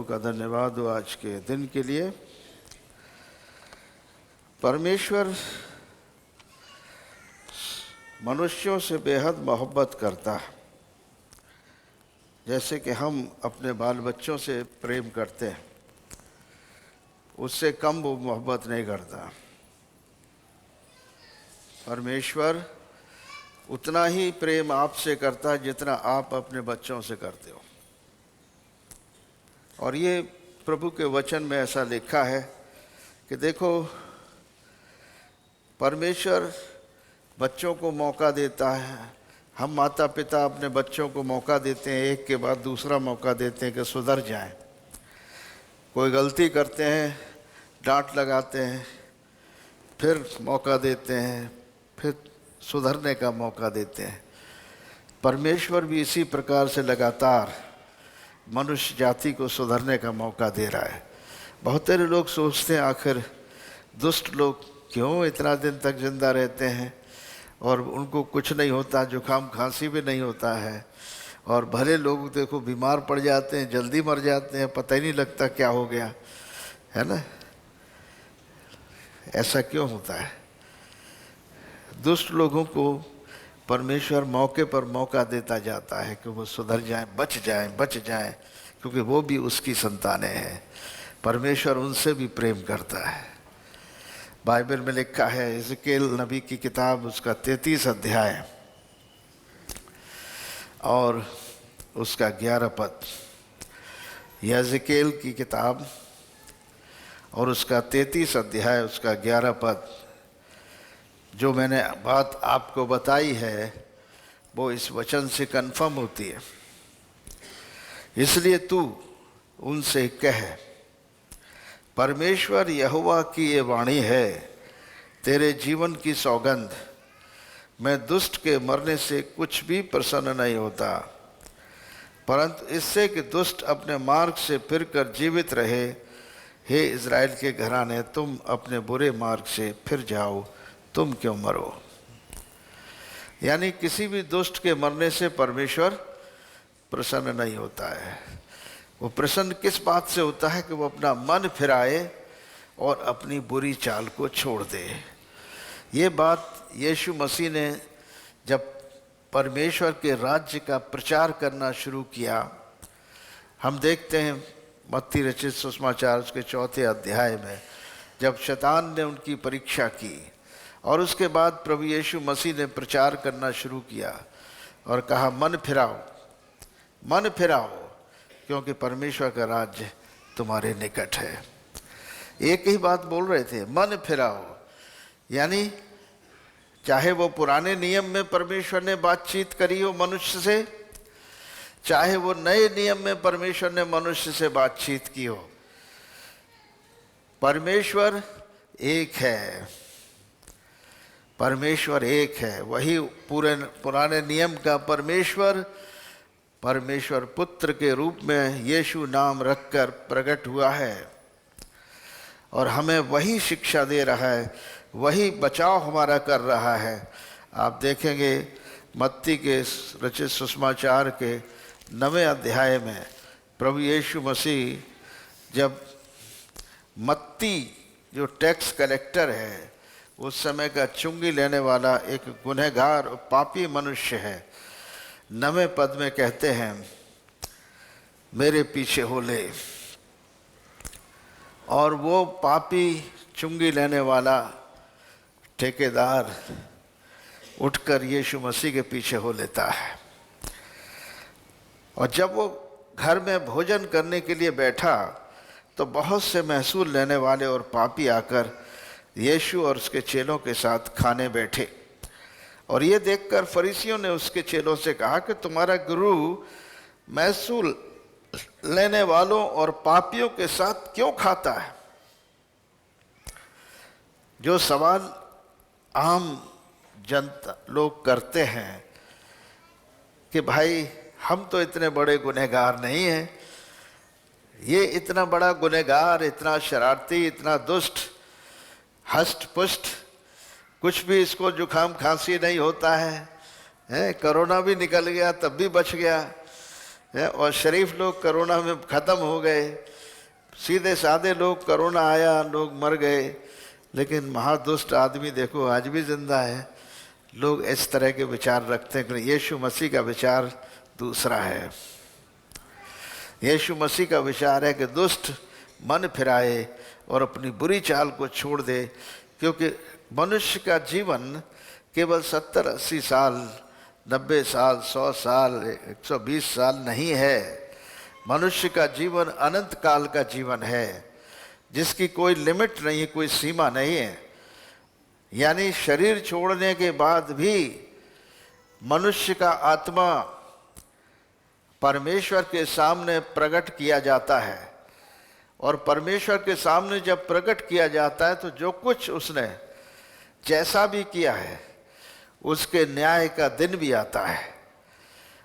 का धन्यवाद हो आज के दिन के लिए। परमेश्वर मनुष्यों से बेहद मोहब्बत करता है, जैसे कि हम अपने बाल बच्चों से प्रेम करते हैं, उससे कम वो मोहब्बत नहीं करता। परमेश्वर उतना ही प्रेम आपसे करता है जितना आप अपने बच्चों से करते हो। और ये प्रभु के वचन में ऐसा लिखा है कि देखो, परमेश्वर बच्चों को मौका देता है। हम माता पिता अपने बच्चों को मौका देते हैं, एक के बाद दूसरा मौका देते हैं कि सुधर जाएं। कोई गलती करते हैं, डांट लगाते हैं, फिर मौका देते हैं, फिर सुधरने का मौका देते हैं। परमेश्वर भी इसी प्रकार से लगातार मनुष्य जाति को सुधरने का मौका दे रहा है। बहुत सारे लोग सोचते हैं आखिर दुष्ट लोग क्यों इतना दिन तक जिंदा रहते हैं और उनको कुछ नहीं होता, जुकाम खांसी भी नहीं होता है, और भले लोग देखो बीमार पड़ जाते हैं, जल्दी मर जाते हैं, पता ही नहीं लगता क्या हो गया, है ना। ऐसा क्यों होता है? दुष्ट लोगों को परमेश्वर मौके पर मौका देता जाता है कि वो सुधर जाएं, बच जाएं, क्योंकि वो भी उसकी संतानें हैं। परमेश्वर उनसे भी प्रेम करता है। बाइबल में लिखा है, यिजकेल नबी की किताब उसका 33 अध्याय और उसका 11 पद। यिजकेल की किताब और उसका 33 अध्याय उसका 11 पद, जो मैंने बात आपको बताई है वो इस वचन से कन्फर्म होती है। इसलिए तू उनसे कह, परमेश्वर यहोवा की ये वाणी है, तेरे जीवन की सौगंध, मैं दुष्ट के मरने से कुछ भी प्रसन्न नहीं होता, परंतु इससे कि दुष्ट अपने मार्ग से फिरकर जीवित रहे। हे इज़राइल के घराने, तुम अपने बुरे मार्ग से फिर जाओ, तुम क्यों मरो। यानी किसी भी दुष्ट के मरने से परमेश्वर प्रसन्न नहीं होता है। वो प्रसन्न किस बात से होता है? कि वो अपना मन फिराए और अपनी बुरी चाल को छोड़ दे। ये बात यीशु मसीह ने जब परमेश्वर के राज्य का प्रचार करना शुरू किया, हम देखते हैं मत्ती रचित सुसमाचार उसके 4 अध्याय में, जब शैतान ने उनकी परीक्षा की और उसके बाद प्रभु यीशु मसीह ने प्रचार करना शुरू किया और कहा, मन फिराओ, क्योंकि परमेश्वर का राज्य तुम्हारे निकट है। एक ही बात बोल रहे थे, मन फिराओ। यानी चाहे वो पुराने नियम में परमेश्वर ने बातचीत करी हो मनुष्य से, चाहे वो नए नियम में परमेश्वर ने मनुष्य से बातचीत की हो, परमेश्वर एक है। परमेश्वर एक है। वही पुराने नियम का परमेश्वर पुत्र के रूप में यीशु नाम रखकर प्रकट हुआ है और हमें वही शिक्षा दे रहा है, वही बचाव हमारा कर रहा है। आप देखेंगे मत्ती के रचित सुसमाचार के 9वें अध्याय में प्रभु यीशु मसीह जब मत्ती जो टैक्स कलेक्टर है, उस समय का चुंगी लेने वाला एक गुनहगार और पापी मनुष्य है, 9वें पद में कहते हैं, मेरे पीछे हो ले। और वो पापी चुंगी लेने वाला ठेकेदार उठकर यीशु मसीह के पीछे हो लेता है। और जब वो घर में भोजन करने के लिए बैठा तो बहुत से महसूल लेने वाले और पापी आकर यीशु और उसके चेलों के साथ खाने बैठे। और ये देखकर फरीसियों ने उसके चेलों से कहा कि तुम्हारा गुरु महसूल लेने वालों और पापियों के साथ क्यों खाता है। जो सवाल आम जनता लोग करते हैं कि भाई हम तो इतने बड़े गुनहगार नहीं हैं, ये इतना बड़ा गुनहगार, इतना शरारती, इतना दुष्ट, हष्ट पुष्ट, कुछ भी इसको जुकाम खांसी नहीं होता है, कोरोना भी निकल गया तब भी बच गया है, और शरीफ लोग कोरोना में ख़त्म हो गए, सीधे साधे लोग, कोरोना आया, लोग मर गए, लेकिन महादुष्ट आदमी देखो आज भी जिंदा है। लोग इस तरह के विचार रखते हैं, कि यीशु मसीह का विचार दूसरा है। यीशु मसीह का विचार है कि दुष्ट मन फिराए और अपनी बुरी चाल को छोड़ दे, क्योंकि मनुष्य का जीवन केवल 70-80 साल, 90 साल, 100 साल, 120 साल नहीं है। मनुष्य का जीवन अनंत काल का जीवन है, जिसकी कोई लिमिट नहीं है, कोई सीमा नहीं है। यानी शरीर छोड़ने के बाद भी मनुष्य का आत्मा परमेश्वर के सामने प्रकट किया जाता है, और परमेश्वर के सामने जब प्रकट किया जाता है तो जो कुछ उसने जैसा भी किया है उसके न्याय का दिन भी आता है।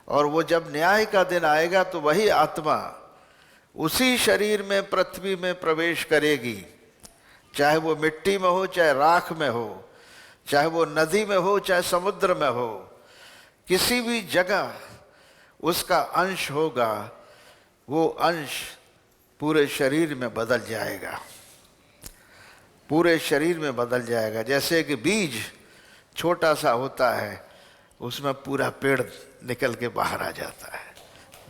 और वो जब न्याय का दिन आएगा तो वही आत्मा उसी शरीर में पृथ्वी में प्रवेश करेगी, चाहे वो मिट्टी में हो, चाहे राख में हो, चाहे वो नदी में हो, चाहे समुद्र में हो, किसी भी जगह उसका अंश होगा। वो अंश पूरे शरीर में बदल जाएगा, पूरे शरीर में बदल जाएगा। जैसे कि बीज छोटा सा होता है, उसमें पूरा पेड़ निकल के बाहर आ जाता है।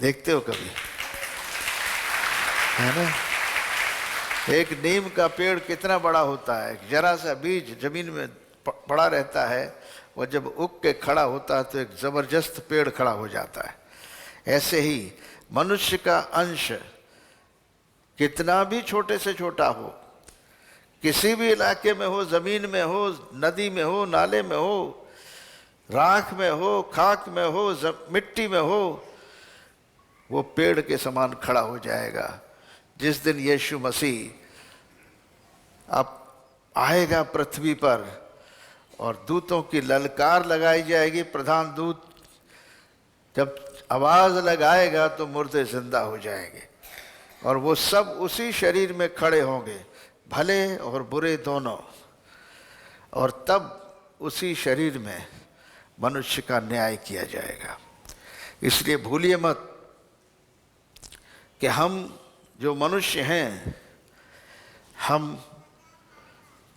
देखते हो कभी, है ना? एक नीम का पेड़ कितना बड़ा होता है, जरा सा बीज जमीन में पड़ा रहता है, और जब उग के खड़ा होता है तो एक जबरदस्त पेड़ खड़ा हो जाता है। ऐसे ही मनुष्य का अंश कितना भी छोटे से छोटा हो, किसी भी इलाके में हो, जमीन में हो, नदी में हो, नाले में हो, राख में हो, खाक में हो, मिट्टी में हो, वो पेड़ के समान खड़ा हो जाएगा। जिस दिन यीशु मसीह अब आएगा पृथ्वी पर और दूतों की ललकार लगाई जाएगी, प्रधान दूत जब आवाज लगाएगा तो मुर्दे जिंदा हो जाएंगे, और वो सब उसी शरीर में खड़े होंगे, भले और बुरे दोनों, और तब उसी शरीर में मनुष्य का न्याय किया जाएगा। इसलिए भूलिए मत कि हम जो मनुष्य हैं,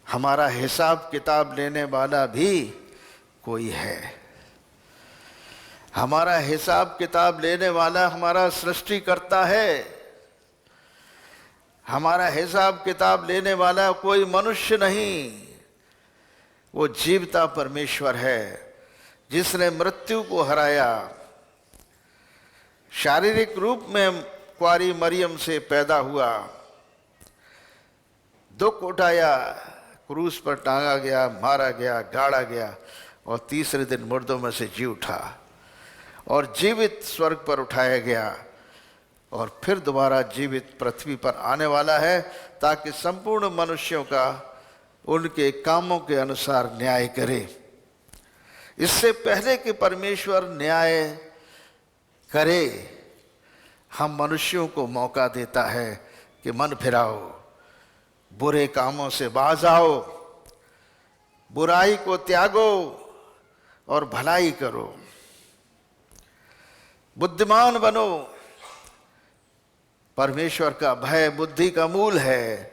हमारा हिसाब किताब लेने वाला भी कोई है। हमारा हिसाब किताब लेने वाला हमारा सृष्टिकर्ता है। हमारा हिसाब किताब लेने वाला कोई मनुष्य नहीं, वो जीवता परमेश्वर है, जिसने मृत्यु को हराया, शारीरिक रूप में कुंवारी मरियम से पैदा हुआ, दुख उठाया, क्रूस पर टांगा गया, मारा गया, गाड़ा गया, और तीसरे दिन मुर्दों में से जी उठा और जीवित स्वर्ग पर उठाया गया, और फिर दोबारा जीवित पृथ्वी पर आने वाला है, ताकि संपूर्ण मनुष्यों का उनके कामों के अनुसार न्याय करे। इससे पहले कि परमेश्वर न्याय करे, हम मनुष्यों को मौका देता है कि मन फिराओ, बुरे कामों से बाज आओ, बुराई को त्यागो और भलाई करो, बुद्धिमान बनो। परमेश्वर का भय बुद्धि का मूल है,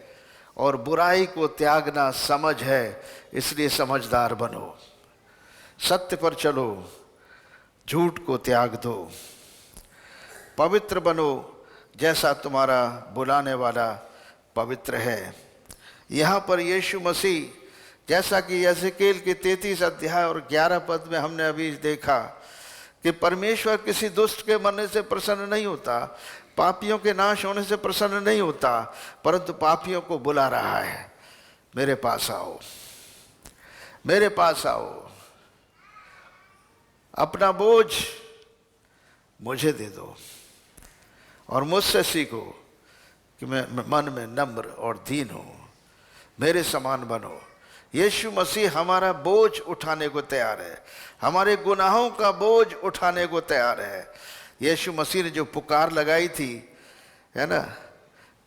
और बुराई को त्यागना समझ है, इसलिए समझदार बनो। सत्य पर चलो, झूठ को त्याग दो, पवित्र बनो जैसा तुम्हारा बुलाने वाला पवित्र है। यहाँ पर यीशु मसीह, जैसा कि यहेजकेल के 33 अध्याय और 11 पद में हमने अभी देखा, कि परमेश्वर किसी दुष्ट के मरने से प्रसन्न नहीं होता, पापियों के नाश होने से प्रसन्न नहीं होता, परंतु पापियों को बुला रहा है, मेरे पास आओ, मेरे पास आओ, अपना बोझ मुझे दे दो और मुझसे सीखो कि मैं मन में नम्र और दीन हूँ, मेरे समान बनो। यीशु मसीह हमारा बोझ उठाने को तैयार है, हमारे गुनाहों का बोझ उठाने को तैयार है। यीशु मसीह ने जो पुकार लगाई थी, है ना,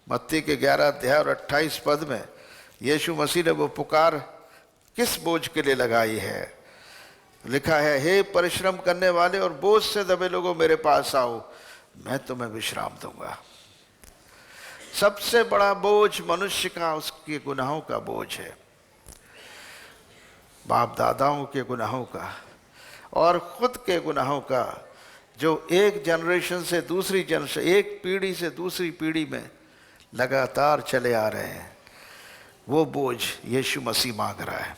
मत्ती के 11 अध्याय और 28 पद में, यीशु मसीह ने वो पुकार किस बोझ के लिए लगाई है? लिखा है, हे परिश्रम करने वाले और बोझ से दबे लोगों, मेरे पास आओ, मैं तुम्हें विश्राम दूंगा। सबसे बड़ा बोझ मनुष्य का उसके गुनाहों का बोझ है, बाप दादाओं के गुनाहों का और खुद के गुनाहों का, जो एक जनरेशन से दूसरी जनरेशन, एक पीढ़ी से दूसरी पीढ़ी में लगातार चले आ रहे हैं। वो बोझ यीशु मसीह मांग रहा है,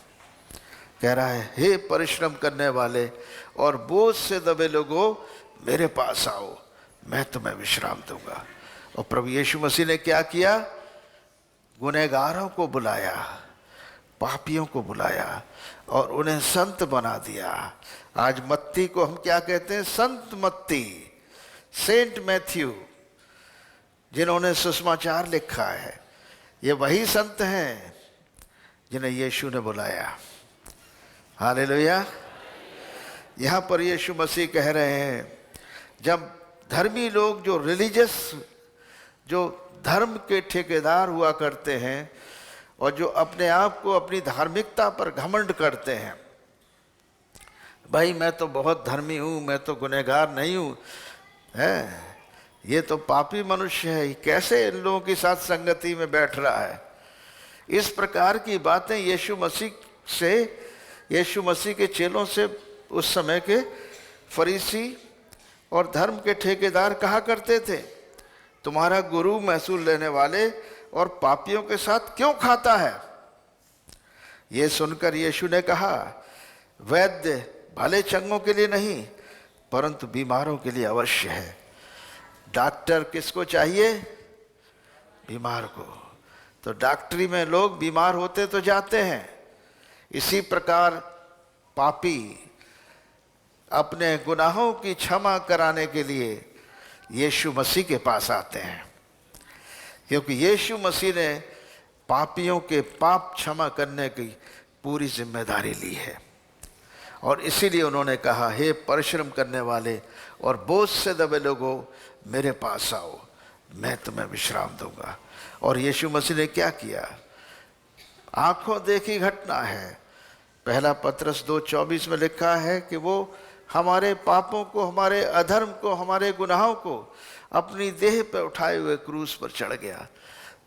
कह रहा है, हे परिश्रम करने वाले और बोझ से दबे लोगों, मेरे पास आओ, मैं तुम्हें विश्राम दूंगा। और प्रभु यीशु मसीह ने क्या किया? गुनहगारों को बुलाया, पापियों को बुलाया और उन्हें संत बना दिया। आज मत्ती को हम क्या कहते हैं? संत मत्ती, सेंट मैथ्यू, जिन्होंने सुसमाचार लिखा है। ये वही संत हैं जिन्हें यीशु ने बुलाया। हालेलुया। यहाँ पर यीशु मसीह कह रहे हैं, जब धर्मी लोग, जो रिलीजियस, जो धर्म के ठेकेदार हुआ करते हैं और जो अपने आप को अपनी धार्मिकता पर घमंड करते हैं, भाई मैं तो बहुत धर्मी हूँ, मैं तो गुनहगार नहीं हूँ, है, ये तो पापी मनुष्य है, कैसे इन लोगों के साथ संगति में बैठ रहा है। इस प्रकार की बातें यीशु मसीह के चेलों से उस समय के फरीसी और धर्म के ठेकेदार कहा करते थे। तुम्हारा गुरु महसूल लेने वाले और पापियों के साथ क्यों खाता है? ये सुनकर यीशु ने कहा, वैद्य भले चंगों के लिए नहीं परंतु बीमारों के लिए अवश्य है। डॉक्टर किसको चाहिए? बीमार को। तो डॉक्टरी में लोग बीमार होते तो जाते हैं। इसी प्रकार पापी अपने गुनाहों की क्षमा कराने के लिए यीशु मसीह के पास आते हैं, क्योंकि यीशु मसीह ने पापियों के पाप क्षमा करने की पूरी जिम्मेदारी ली है। और इसीलिए उन्होंने कहा, हे परिश्रम करने वाले और बोझ से दबे लोगों, मेरे पास आओ, मैं तुम्हें विश्राम दूंगा। और यीशु मसीह ने क्या किया? आंखों देखी घटना है। पहला पत्रस 2:24 में लिखा है कि वो हमारे पापों को, हमारे अधर्म को, हमारे गुनाहों को अपनी देह पर उठाए हुए क्रूस पर चढ़ गया,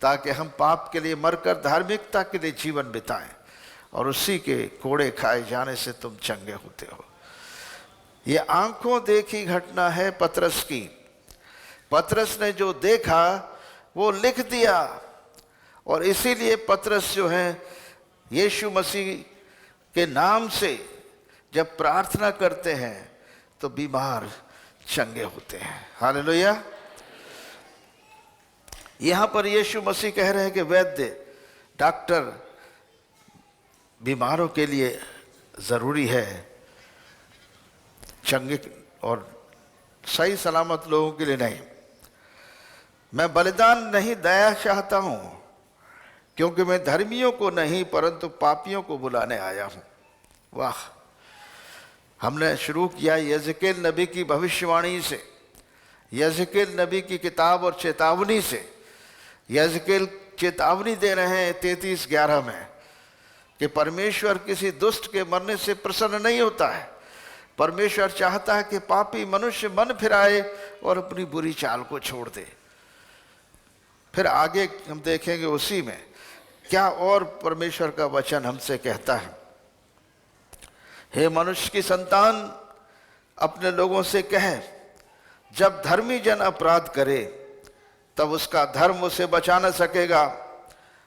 ताकि हम पाप के लिए मरकर धार्मिकता के लिए जीवन बिताएं और उसी के कोड़े खाए जाने से तुम चंगे होते हो। ये आंखों देखी घटना है पतरस की। पतरस ने जो देखा वो लिख दिया, और इसीलिए पतरस जो है यीशु मसीह के नाम से जब प्रार्थना करते हैं तो बीमार चंगे होते हैं। हालेलुया। यहां पर यीशु मसीह कह रहे हैं कि वैद्य, डॉक्टर बीमारों के लिए जरूरी है, चंगे और सही सलामत लोगों के लिए नहीं। मैं बलिदान नहीं दया चाहता हूं, क्योंकि मैं धर्मियों को नहीं परंतु पापियों को बुलाने आया हूं। वाह। हमने शुरू किया यज़ेकेल नबी की भविष्यवाणी से, यज़ेकेल नबी की किताब और चेतावनी से। यज़ेकेल चेतावनी दे रहे हैं 33:11 में कि परमेश्वर किसी दुष्ट के मरने से प्रसन्न नहीं होता है। परमेश्वर चाहता है कि पापी मनुष्य मन फिराए और अपनी बुरी चाल को छोड़ दे। फिर आगे हम देखेंगे उसी में क्या और परमेश्वर का वचन हमसे कहता है। हे मनुष्य की संतान, अपने लोगों से कहे, जब धर्मी जन अपराध करे तब उसका धर्म उसे बचा न सकेगा,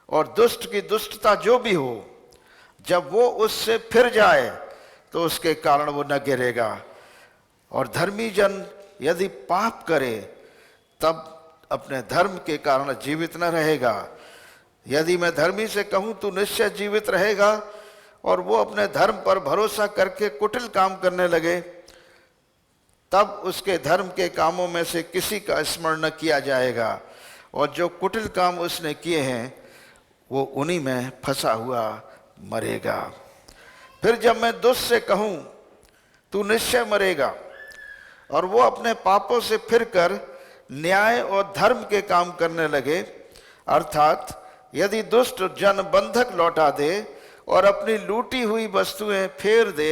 और दुष्ट की दुष्टता जो भी हो, जब वो उससे फिर जाए तो उसके कारण वो न गिरेगा। और धर्मी जन यदि पाप करे तब अपने धर्म के कारण जीवित न रहेगा। यदि मैं धर्मी से कहूं तू निश्चय जीवित रहेगा, और वो अपने धर्म पर भरोसा करके कुटिल काम करने लगे, तब उसके धर्म के कामों में से किसी का स्मरण न किया जाएगा, और जो कुटिल काम उसने किए हैं वो उन्हीं में फंसा हुआ मरेगा। फिर जब मैं दुष्ट से कहूं तू निश्चय मरेगा, और वो अपने पापों से फिरकर न्याय और धर्म के काम करने लगे, अर्थात यदि दुष्ट जन बंधक लौटा दे और अपनी लूटी हुई वस्तुएं फेर दे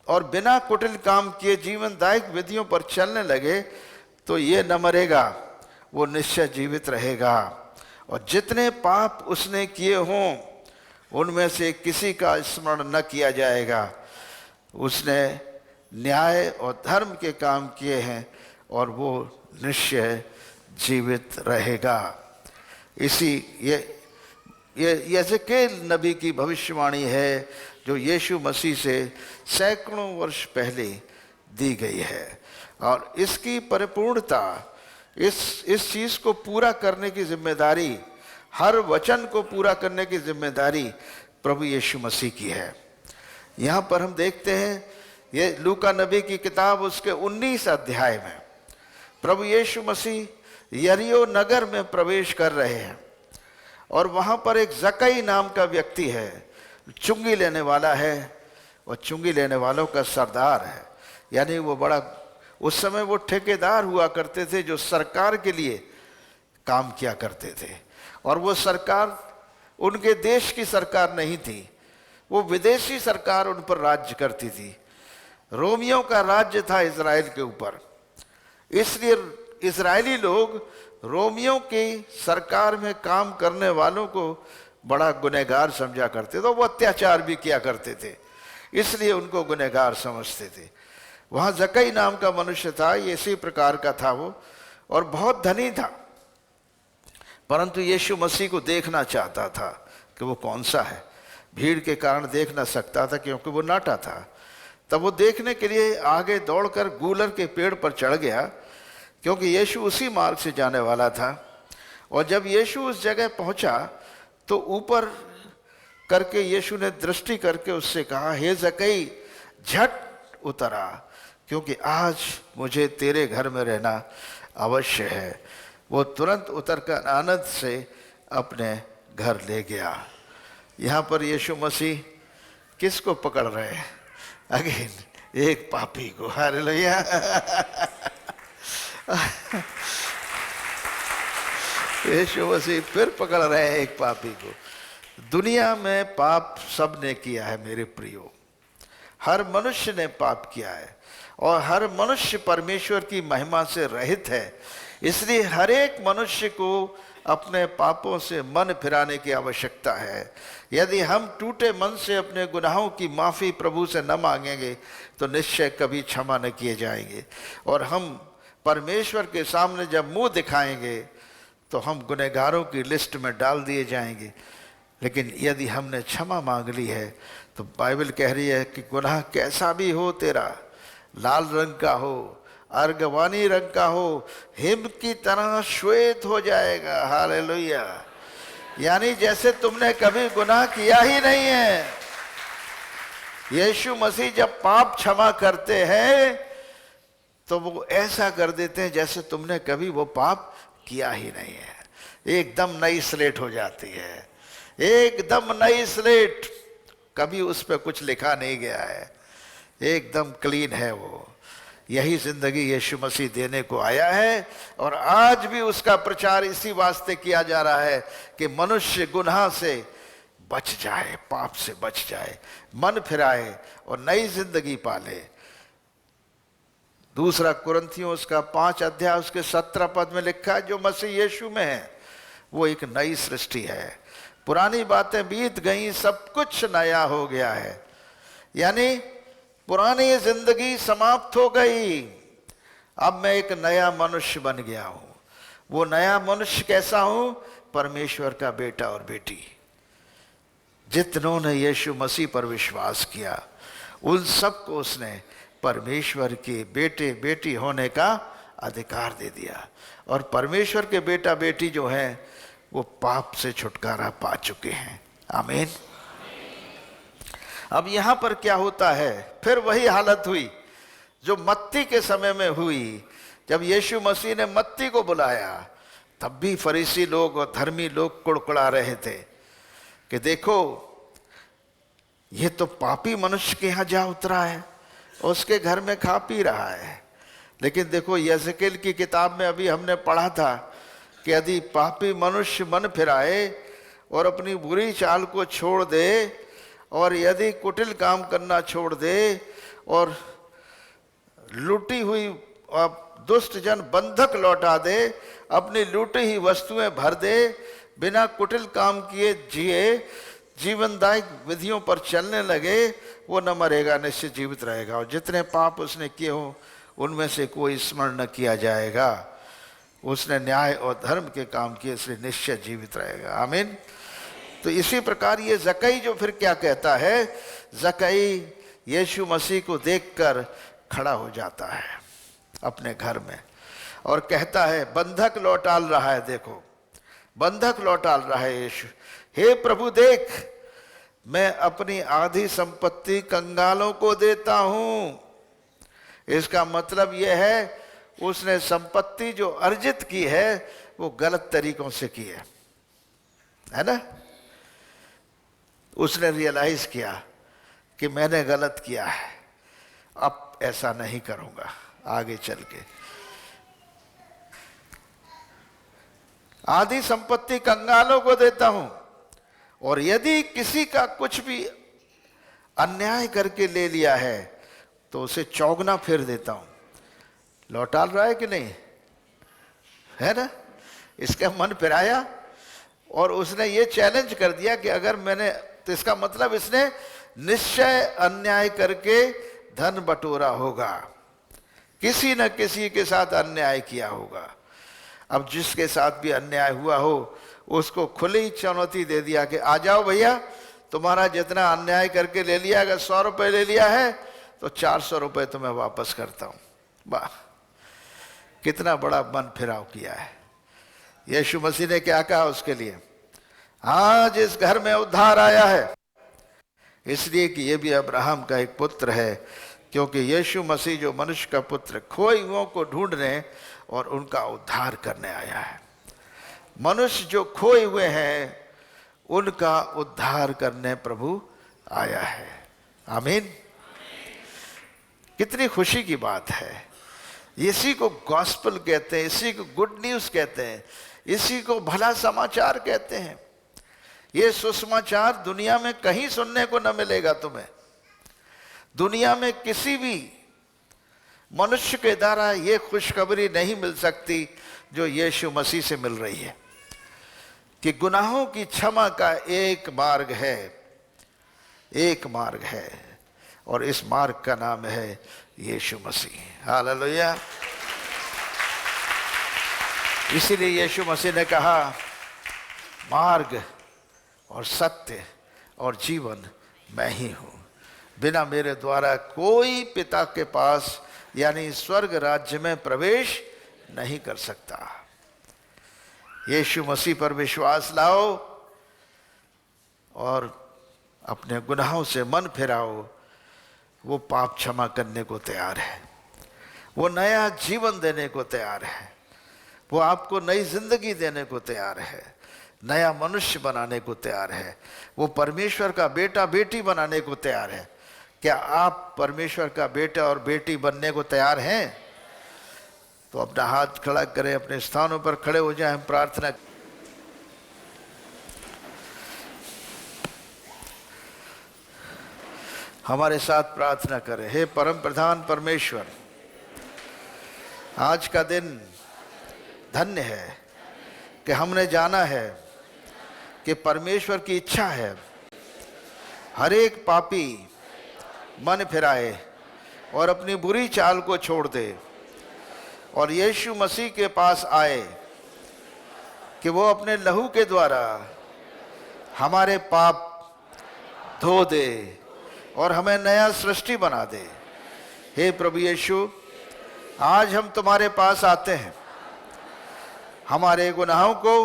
और बिना कुटिल काम किए जीवनदायक विधियों पर चलने लगे, तो ये न मरेगा वो निश्चय जीवित रहेगा। और जितने पाप उसने किए हों उनमें से किसी का स्मरण न किया जाएगा। उसने न्याय और धर्म के काम किए हैं और वो निश्चय जीवित रहेगा। इसी ये यहेजकेल नबी की भविष्यवाणी है जो यीशु मसीह से सैकड़ों वर्ष पहले दी गई है। और इसकी परिपूर्णता, इस चीज को पूरा करने की जिम्मेदारी, हर वचन को पूरा करने की जिम्मेदारी प्रभु यीशु मसीह की है। यहाँ पर हम देखते हैं ये लूका नबी की किताब उसके 19 अध्याय में प्रभु यीशु मसीह यरीहो नगर में प्रवेश कर रहे हैं और वहाँ पर एक जक्कई नाम का व्यक्ति है, चुंगी लेने वाला है और चुंगी लेने वालों का सरदार है। यानी वो बड़ा, उस समय वो ठेकेदार हुआ करते थे जो सरकार के लिए काम किया करते थे। और वो सरकार उनके देश की सरकार नहीं थी, वो विदेशी सरकार उन पर राज्य करती थी। रोमियों का राज्य था इजराइल के ऊपर, इसलिए इजरायली लोग रोमियों की सरकार में काम करने वालों को बड़ा गुनहगार समझा करते थे। वो अत्याचार भी किया करते थे, इसलिए उनको गुनहगार समझते थे। वहाँ जक्कई नाम का मनुष्य था, ये इसी प्रकार का था वो, और बहुत धनी था, परंतु यीशु मसीह को देखना चाहता था कि वो कौन सा है। भीड़ के कारण देख ना सकता था क्योंकि वो नाटा था। तब वो देखने के लिए आगे दौड़कर गूलर के पेड़ पर चढ़ गया क्योंकि यीशु उसी मार्ग से जाने वाला था। और जब यीशु उस जगह पहुंचा तो ऊपर करके यीशु ने दृष्टि करके उससे कहा, हे जक्कई झट उतर आ, क्योंकि आज मुझे तेरे घर में रहना अवश्य है। वो तुरंत उतरकर आनंद से अपने घर ले गया। यहाँ पर यीशु मसीह किसको पकड़ रहे हैं? अगेन एक पापी को। हालेलुया। यीशु मसीह फिर पकड़ रहे हैं एक पापी को। दुनिया में पाप सब ने किया है मेरे प्रियो, हर मनुष्य ने पाप किया है और हर मनुष्य परमेश्वर की महिमा से रहित है। इसलिए हर एक मनुष्य को अपने पापों से मन फिराने की आवश्यकता है। यदि हम टूटे मन से अपने गुनाहों की माफ़ी प्रभु से न मांगेंगे तो निश्चय कभी क्षमा न किए जाएंगे और हम परमेश्वर के सामने जब मुंह दिखाएंगे तो हम गुनहगारों की लिस्ट में डाल दिए जाएंगे। लेकिन यदि हमने क्षमा मांग ली है तो बाइबल कह रही है कि गुनाह कैसा भी हो तेरा, लाल रंग का हो, अर्गवानी रंग का हो, हिम की तरह श्वेत हो जाएगा। हालेलुया। यानी जैसे तुमने कभी गुनाह किया ही नहीं है। यीशु मसीह जब पाप क्षमा करते हैं तो वो ऐसा कर देते हैं जैसे तुमने कभी वो पाप किया ही नहीं है। एकदम नई स्लेट हो जाती है, एकदम नई स्लेट, कभी उस पर कुछ लिखा नहीं गया है, एकदम क्लीन है वो। यही जिंदगी यीशु मसीह देने को आया है और आज भी उसका प्रचार इसी वास्ते किया जा रहा है कि मनुष्य गुनाह से बच जाए, पाप से बच जाए, मन फिराए और नई जिंदगी पाले। दूसरा कुरिन्थियों उसका 5 अध्याय उसके 17 पद में लिखा है, जो मसीह यीशु में है वो एक नई सृष्टि है, पुरानी बातें बीत गई, सब कुछ नया हो गया है। यानी पुरानी जिंदगी समाप्त हो गई, अब मैं एक नया मनुष्य बन गया हूं। वो नया मनुष्य कैसा हूं? परमेश्वर का बेटा और बेटी। जितनों ने यीशु मसीह पर विश्वास किया उन सबको उसने परमेश्वर के बेटे बेटी होने का अधिकार दे दिया। और परमेश्वर के बेटा बेटी जो हैं वो पाप से छुटकारा पा चुके हैं। आमीन। अब यहाँ पर क्या होता है? फिर वही हालत हुई जो मत्ती के समय में हुई। जब यीशु मसीह ने मत्ती को बुलाया तब भी फरीसी लोग और धर्मी लोग कुड़कुड़ा रहे थे कि देखो ये तो पापी मनुष्य के यहाँ जा उतरा है, उसके घर में खा पी रहा है। लेकिन देखो यहेजकेल की किताब में अभी हमने पढ़ा था कि यदि पापी मनुष्य मन फिराए और अपनी बुरी चाल को छोड़ दे और यदि कुटिल काम करना छोड़ दे और लूटी हुई दुष्ट जन बंधक लौटा दे, अपनी लूटी ही वस्तुएं भर दे, बिना कुटिल काम किए जिए, जीवनदायक विधियों पर चलने लगे, वो न मरेगा निश्चित जीवित रहेगा। और जितने पाप उसने किए हो उनमें से कोई स्मरण न किया जाएगा। उसने न्याय और धर्म के काम किए इसलिए निश्चय जीवित रहेगा। आमीन। तो इसी प्रकार ये जक्कई जो फिर क्या कहता है, जक्कई यीशु मसीह को देखकर खड़ा हो जाता है अपने घर में और कहता है, बंधक लौटाल रहा है, देखो बंधक लौटाल रहा है यीशु। हे प्रभु देख, मैं अपनी आधी संपत्ति कंगालों को देता हूं। इसका मतलब यह है उसने संपत्ति जो अर्जित की है वो गलत तरीकों से की है ना। उसने रियलाइज किया कि मैंने गलत किया है, अब ऐसा नहीं करूंगा आगे चल के। आधी संपत्ति कंगालों को देता हूं, और यदि किसी का कुछ भी अन्याय करके ले लिया है तो उसे चौगुना फेर देता हूं। लौटाल रहा है कि नहीं, है ना। इसका मन फिराया और उसने ये चैलेंज कर दिया कि अगर मैंने, तो इसका मतलब इसने निश्चय अन्याय करके धन बटोरा होगा, किसी न किसी के साथ अन्याय किया होगा। अब जिसके साथ भी अन्याय हुआ हो उसको खुली चुनौती दे दिया कि आ जाओ भैया, तुम्हारा जितना अन्याय करके ले लिया, अगर 100 रुपये ले लिया है तो 400 रुपये तुम्हें वापस करता हूं। वाह, कितना बड़ा मन फिराव किया है। यीशु मसीह ने क्या कहा उसके लिए, आज इस घर में उद्धार आया है, इसलिए कि ये भी अब्राहम का एक पुत्र है, क्योंकि यीशु मसीह जो मनुष्य का पुत्र खोए हुओं को ढूंढने और उनका उद्धार करने आया है। मनुष्य जो खोए हुए हैं उनका उद्धार करने प्रभु आया है। आमीन। कितनी खुशी की बात है। इसी को गॉस्पेल कहते हैं, इसी को गुड न्यूज़ कहते हैं, इसी को भला समाचार कहते हैं। ये सुसमाचार दुनिया में कहीं सुनने को न मिलेगा तुम्हें। दुनिया में किसी भी मनुष्य के द्वारा ये खुशखबरी नहीं मिल सकती जो यीशु मसीह से मिल रही है, कि गुनाहों की क्षमा का एक मार्ग है, एक मार्ग है, और इस मार्ग का नाम है यीशु मसीह। हालेलुया। इसीलिए यीशु मसीह ने कहा, मार्ग और सत्य और जीवन मैं ही हूं, बिना मेरे द्वारा कोई पिता के पास यानी स्वर्ग राज्य में प्रवेश नहीं कर सकता। यीशु मसीह पर विश्वास लाओ और अपने गुनाहों से मन फिराओ। वो पाप क्षमा करने को तैयार है, वो नया जीवन देने को तैयार है, वो आपको नई जिंदगी देने को तैयार है, नया मनुष्य बनाने को तैयार है, वो परमेश्वर का बेटा बेटी बनाने को तैयार है। क्या आप परमेश्वर का बेटा और बेटी बनने को तैयार हैं? तो अपना हाथ खड़ा करें, अपने स्थानों पर खड़े हो जाएं, हम प्रार्थना। हमारे साथ प्रार्थना करें। हे परम प्रधान परमेश्वर, आज का दिन धन्य है कि हमने जाना है कि परमेश्वर की इच्छा है हर एक पापी मन फिराए और अपनी बुरी चाल को छोड़ दे और यीशु मसीह के पास आए कि वो अपने लहू के द्वारा हमारे पाप धो दे और हमें नया सृष्टि बना दे। हे प्रभु यीशु, आज हम तुम्हारे पास आते हैं, हमारे गुनाहों को,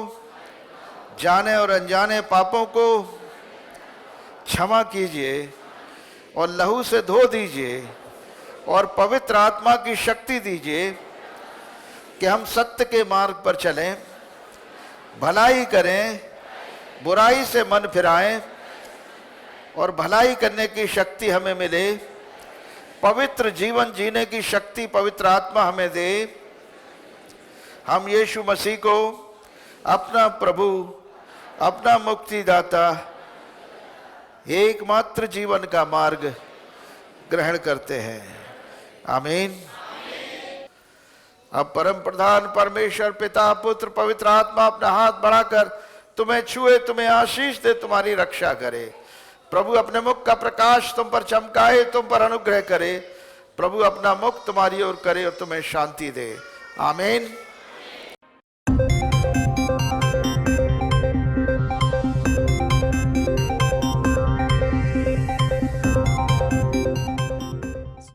जाने और अनजाने पापों को क्षमा कीजिए और लहू से धो दीजिए और पवित्र आत्मा की शक्ति दीजिए कि हम सत्य के मार्ग पर चलें, भलाई करें, बुराई से मन फिराएं और भलाई करने की शक्ति हमें मिले। पवित्र जीवन जीने की शक्ति पवित्र आत्मा हमें दे। हम यीशु मसीह को अपना प्रभु, अपना मुक्तिदाता, एकमात्र जीवन का मार्ग ग्रहण करते हैं। आमीन। अब परम प्रधान परमेश्वर पिता पुत्र पवित्र आत्मा अपना हाथ बढ़ाकर तुम्हें छुए, तुम्हें आशीष दे, तुम्हारी रक्षा करे। प्रभु अपने मुख का प्रकाश तुम पर चमकाए, तुम पर अनुग्रह करे। प्रभु अपना मुख तुम्हारी ओर करे और तुम्हें शांति दे। आमीन।